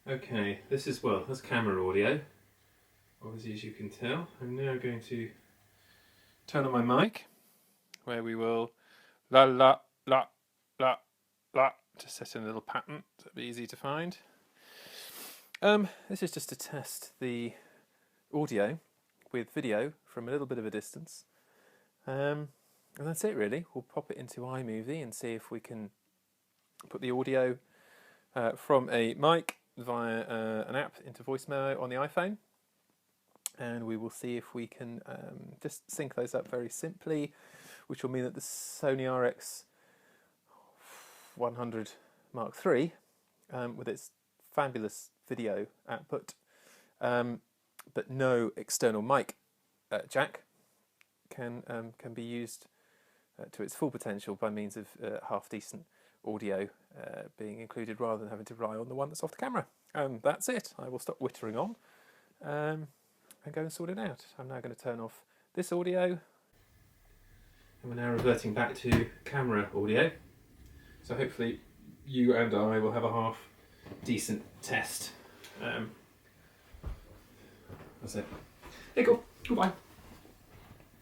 Okay, this is, well, that's camera audio, obviously, as you can tell. I'm now going to turn on my mic, where we will la la la la la, just set in a little pattern so it'll be easy to find. This is just to test the audio with video from a little bit of a distance. And that's it really. We'll pop it into iMovie and see if we can put the audio from a mic via an app into voice memo on the iPhone. And we will see if we can just sync those up very simply, which will mean that the Sony RX100 M3 with its fabulous video output, but no external mic jack, can be used to its full potential by means of half-decent audio being included rather than having to rely on the one that's off the camera. That's it. I will stop whittering on and go and sort it out. I'm now going to turn off this audio. And we're now reverting back to camera audio. So hopefully you and I will have a half-decent test. That's it. Okay, cool. Goodbye.